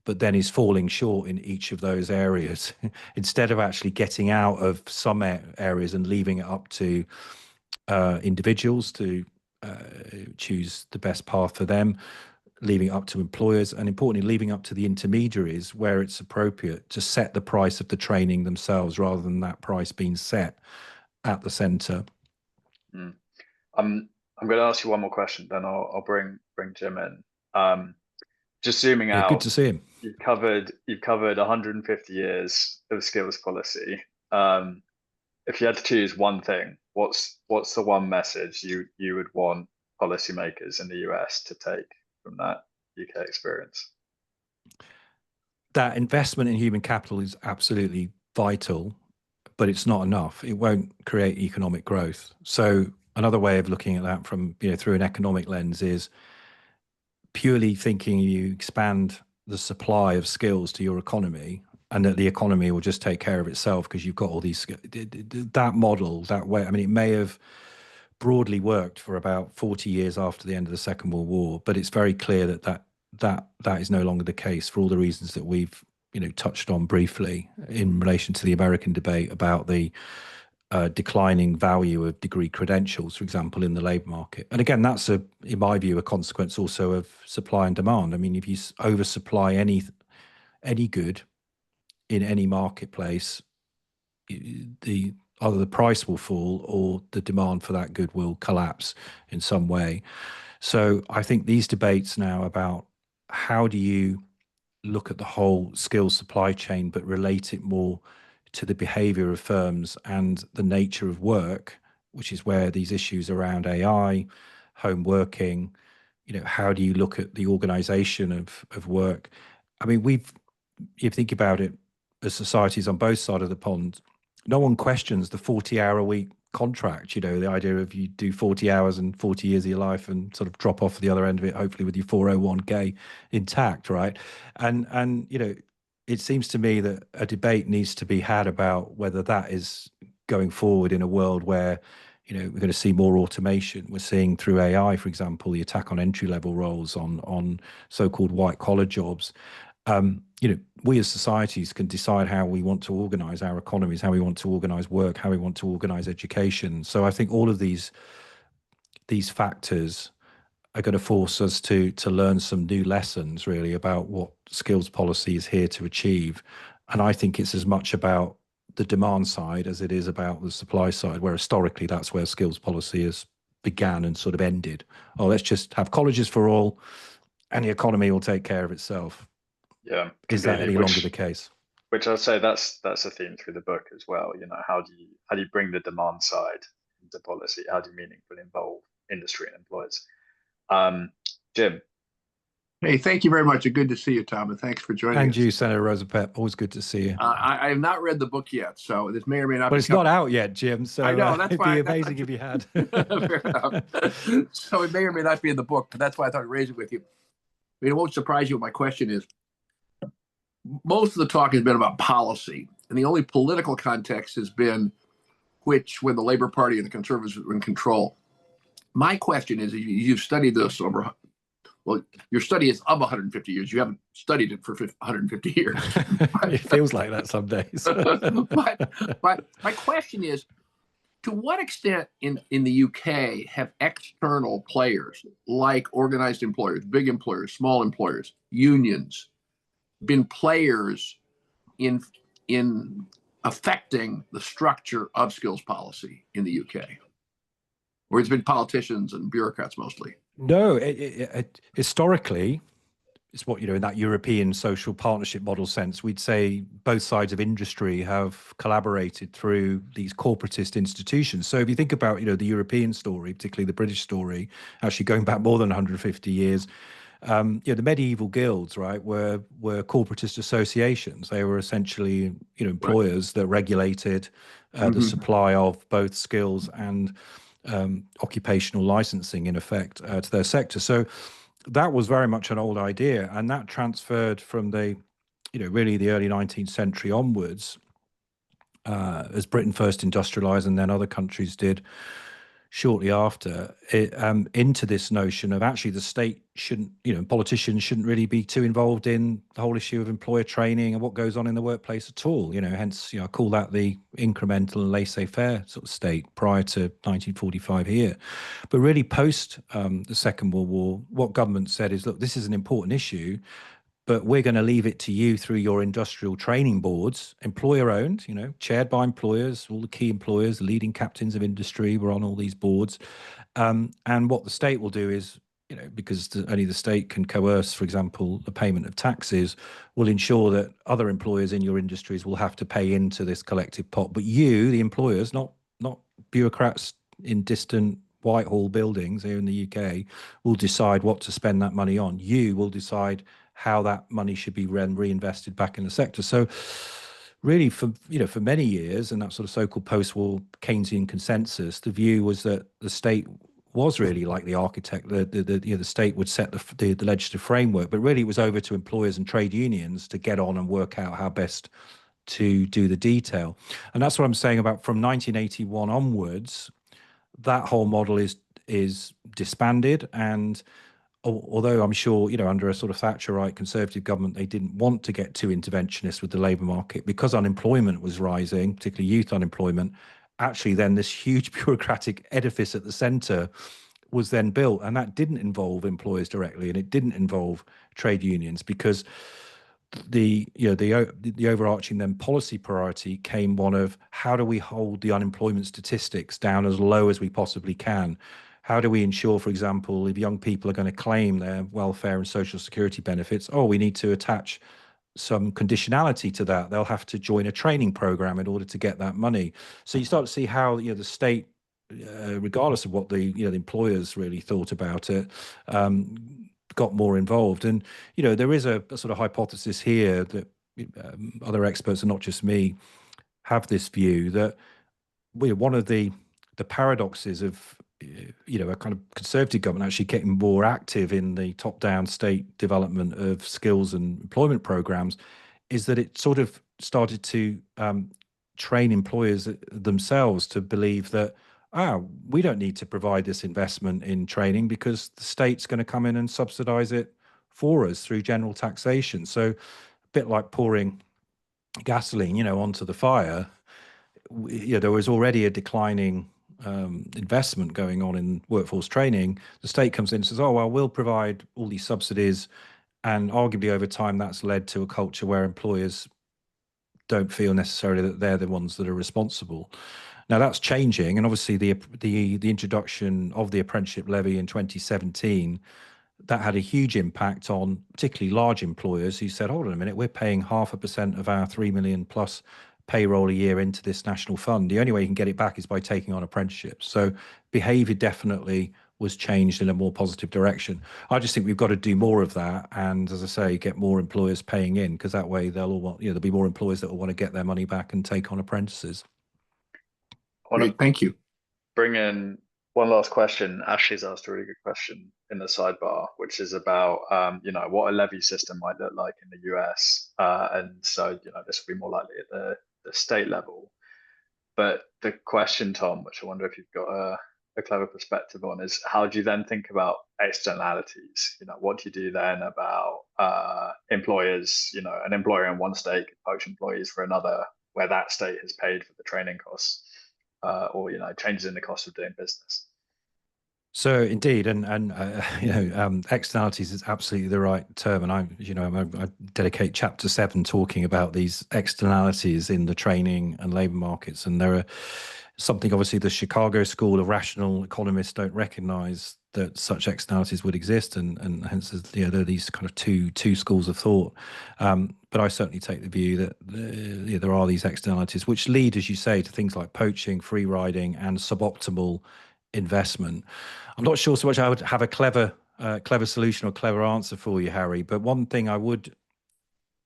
but then is falling short in each of those areas. Instead of actually getting out of some areas and leaving it up to individuals to choose the best path for them, leaving it up to employers, and importantly, leaving up to the intermediaries where it's appropriate to set the price of the training themselves rather than that price being set at the centre. Mm. I'm going to ask you one more question, then I'll bring Jim in. Just zooming Yeah, out, good to see him. you've covered 150 years of skills policy. If you had to choose one thing, what's the one message you would want policymakers in the US to take from that UK experience? That investment in human capital is absolutely vital, but it's not enough. It won't create economic growth. So another way of looking at that from, through an economic lens is purely thinking you expand the supply of skills to your economy and that the economy will just take care of itself because you've got all these, that model, that way. I mean, it may have broadly worked for about 40 years after the end of the Second World War, but it's very clear that is no longer the case for all the reasons that we've touched on briefly in relation to the American debate about the declining value of degree credentials, for example, in the labour market. And again, that's in my view, a consequence also of supply and demand. I mean, if you oversupply any good in any marketplace, either the price will fall or the demand for that good will collapse in some way. So I think these debates now about how do you look at the whole skills supply chain, but relate it more to the behavior of firms and the nature of work, which is where these issues around AI, home working, how do you look at the organization of work? I mean, if you think about it, as societies on both sides of the pond, no one questions the 40-hour-a-week contract, the idea of you do 40 hours and 40 years of your life and sort of drop off the other end of it, hopefully with your 401k intact, right? And it seems to me that a debate needs to be had about whether that is going forward in a world where we're going to see more automation. We're seeing through AI, for example, the attack on entry-level roles, on so-called white-collar jobs. We as societies can decide how we want to organize our economies, how we want to organize work, how we want to organize education. So I think all of these factors are going to force us to learn some new lessons really about what skills policy is here to achieve. And I think it's as much about the demand side as it is about the supply side, where historically that's where skills policy has began and sort of ended. Oh, let's just have colleges for all and the economy will take care of itself. Yeah, Is that completely. any longer the case? Which I'd say that's a theme through the book as well. How do you bring the demand side into policy? How do you meaningfully involve industry and employers? Jim. Hey, thank you very much. And good to see you, Tom. And thanks for joining And us. you, Senator Rosapep. Always good to see you. I have not read the book yet, so this may or may not. But it's not out yet, Jim. So I know that's it'd why, be amazing if you had. Fair enough. So it may or may not be in the book, but that's why I thought I'd raise it with you. I mean, it won't surprise you what my question is. Most of the talk has been about policy, and the only political context has been when the Labor Party and the Conservatives were in control. My question is, you've studied this over, well, your study is of 150 years. You haven't studied it for 150 years. It feels like that some days. but my question is, to what extent in the UK have external players like organized employers, big employers, small employers, unions, been players in affecting the structure of skills policy in the UK? Or it's been politicians and bureaucrats mostly? No, historically, it's what, in that European social partnership model sense, we'd say both sides of industry have collaborated through these corporatist institutions. So if you think about, the European story, particularly the British story, actually going back more than 150 years, the medieval guilds, right, were corporatist associations. They were essentially, employers that regulated the supply of both skills and occupational licensing, in effect, to their sector. So that was very much an old idea, and that transferred from really the early 19th century onwards, as Britain first industrialized and then other countries did, shortly after into this notion of actually the state shouldn't, politicians shouldn't really be too involved in the whole issue of employer training and what goes on in the workplace at all. Hence, I call that the incremental and laissez-faire sort of state prior to 1945 here. But really post the Second World War, what government said is, look, this is an important issue, but we're going to leave it to you through your industrial training boards, employer owned, chaired by employers, all the key employers, the leading captains of industry were on all these boards. And what the state will do is, because only the state can coerce, for example, the payment of taxes, will ensure that other employers in your industries will have to pay into this collective pot. But you, the employers, not bureaucrats in distant Whitehall buildings here in the UK, will decide what to spend that money on. You will decide how that money should be reinvested back in the sector. So really for many years, and that sort of so-called post-war Keynesian consensus, the view was that the state was really like the architect. The state would set the legislative framework, but really it was over to employers and trade unions to get on and work out how best to do the detail. And that's what I'm saying about from 1981 onwards, that whole model is disbanded. And although I'm sure, under a sort of Thatcherite Conservative government, they didn't want to get too interventionist with the labour market because unemployment was rising, particularly youth unemployment. Actually, then this huge bureaucratic edifice at the centre was then built, and that didn't involve employers directly, and it didn't involve trade unions, because the overarching then policy priority came one of how do we hold the unemployment statistics down as low as we possibly can. How do we ensure, for example, if young people are going to claim their welfare and social security benefits, we need to attach some conditionality to that. They'll have to join a training program in order to get that money. So you start to see how the state, regardless of what the employers really thought about it, got more involved. And there is a sort of hypothesis here that other experts, and not just me, have this view that one of the paradoxes of a kind of conservative government actually getting more active in the top-down state development of skills and employment programs is that it sort of started to train employers themselves to believe that, we don't need to provide this investment in training because the state's going to come in and subsidize it for us through general taxation. So a bit like pouring gasoline, onto the fire. There was already a declining investment going on in workforce training. The state comes in and says, we'll provide all these subsidies, and arguably over time that's led to a culture where employers don't feel necessarily that they're the ones that are responsible. Now that's changing, and obviously the introduction of the apprenticeship levy in 2017, that had a huge impact on particularly large employers who said, hold on a minute, we're paying 0.5% of our 3 million plus payroll a year into this national fund. The only way you can get it back is by taking on apprenticeships. So behavior definitely was changed in a more positive direction. I just think we've got to do more of that, and as I say, get more employers paying in, because that way they'll all want, there'll be more employers that will want to get their money back and take on apprentices. Great, thank you. Bring in one last question. Ashley's asked a really good question in the sidebar, which is about what a levy system might look like in the US, and so this will be more likely at the state level. But the question, Tom, which I wonder if you've got a clever perspective on, is how do you then think about externalities? What do you do then about employers? An employer in one state could poach employees for another, where that state has paid for the training costs, or changes in the cost of doing business. So indeed, and externalities is absolutely the right term, and I dedicate chapter 7 talking about these externalities in the training and labour markets, and there are something obviously the Chicago School of Rational Economists don't recognise that such externalities would exist, and hence there are these kind of two schools of thought. But I certainly take the view that there are these externalities which lead, as you say, to things like poaching, free riding, and suboptimal investment. I'm not sure so much I would have a clever solution or clever answer for you, Harry, but one thing I would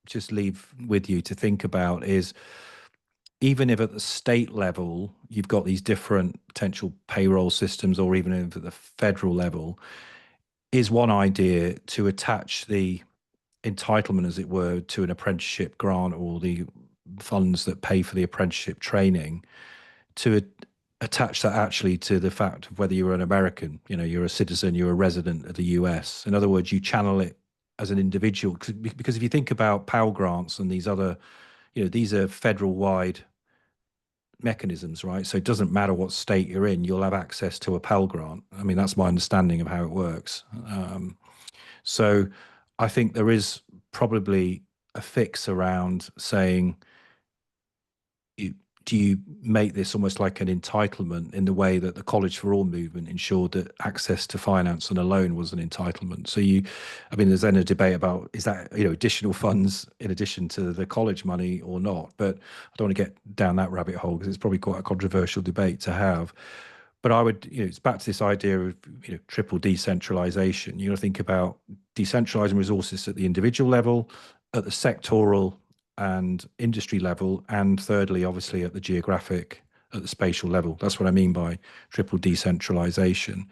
just leave with you to think about is, even if at the state level you've got these different potential payroll systems, or even if at the federal level, is one idea to attach the entitlement, as it were, to an apprenticeship grant or the funds that pay for the apprenticeship training to attach that actually to the fact of whether you're an American, you're a citizen, you're a resident of the US. In other words, you channel it as an individual, because if you think about Pell Grants and these other, these are federal wide mechanisms, right? So it doesn't matter what state you're in, you'll have access to a Pell Grant. I mean, that's my understanding of how it works. So I think there is probably a fix around saying, do you make this almost like an entitlement in the way that the College for All movement ensured that access to finance and a loan was an entitlement? So there's then a debate about, is that, additional funds in addition to the college money or not? But I don't want to get down that rabbit hole because it's probably quite a controversial debate to have. But I would, it's back to this idea of, triple decentralization. You think about decentralizing resources at the individual level, at the sectoral and industry level, and thirdly, obviously, at the spatial level. That's what I mean by triple decentralization.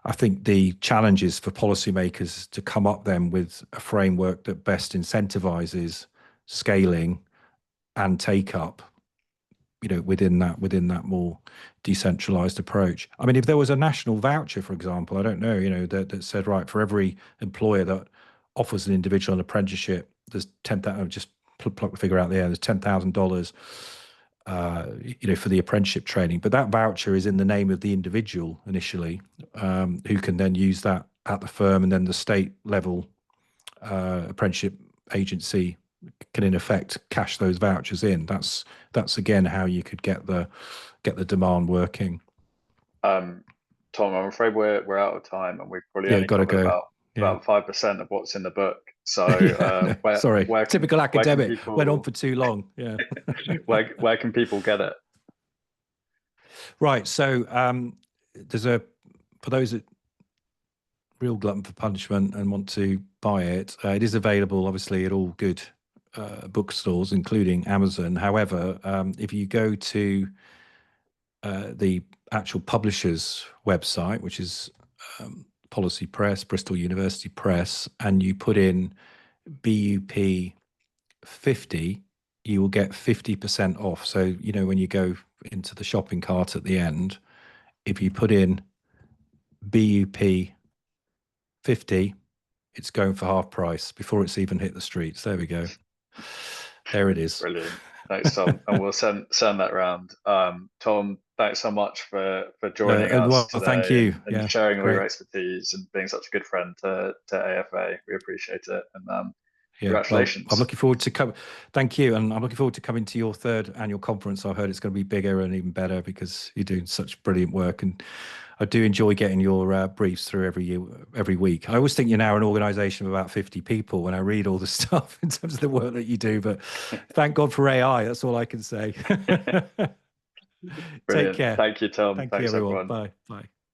I think the challenge is for policymakers to come up then with a framework that best incentivizes scaling and take up, within that more decentralized approach. I mean, if there was a national voucher, for example, I don't know, that said, right, for every employer that offers an individual an apprenticeship, there's 10,000, just pluck the figure out there, there's $10,000 for the apprenticeship training, but that voucher is in the name of the individual initially, who can then use that at the firm, and then the state level apprenticeship agency can in effect cash those vouchers in. That's again how you could get the demand working. Tom, I'm afraid we're out of time, and we've probably only got to covered go. about 5% of what's in the book. So sorry, typical academic, people, went on for too long. Yeah. where can people get it? Right. So for those that real glutton for punishment and want to buy it, it is available obviously at all good bookstores, including Amazon. However, if you go to the actual publisher's website, which is Policy Press, Bristol University Press, and you put in BUP 50, you will get 50% off. So, when you go into the shopping cart at the end, if you put in BUP 50, it's going for half price before it's even hit the streets. There we go. There it is. Brilliant. Thanks, Tom. And we'll send that round. Tom, thanks so much for joining us today. Thank you. And sharing all your expertise and being such a good friend to AFA. We appreciate it. And congratulations. Well, I'm looking forward to thank you. And I'm looking forward to coming to your 3rd annual conference. I've heard it's going to be bigger and even better because you're doing such brilliant work. And I do enjoy getting your briefs through every week. I always think you're now an organization of about 50 people when I read all the stuff in terms of the work that you do, but thank God for AI. That's all I can say. Take care. Thank you, Tom. Thanks, everyone. Bye. Bye.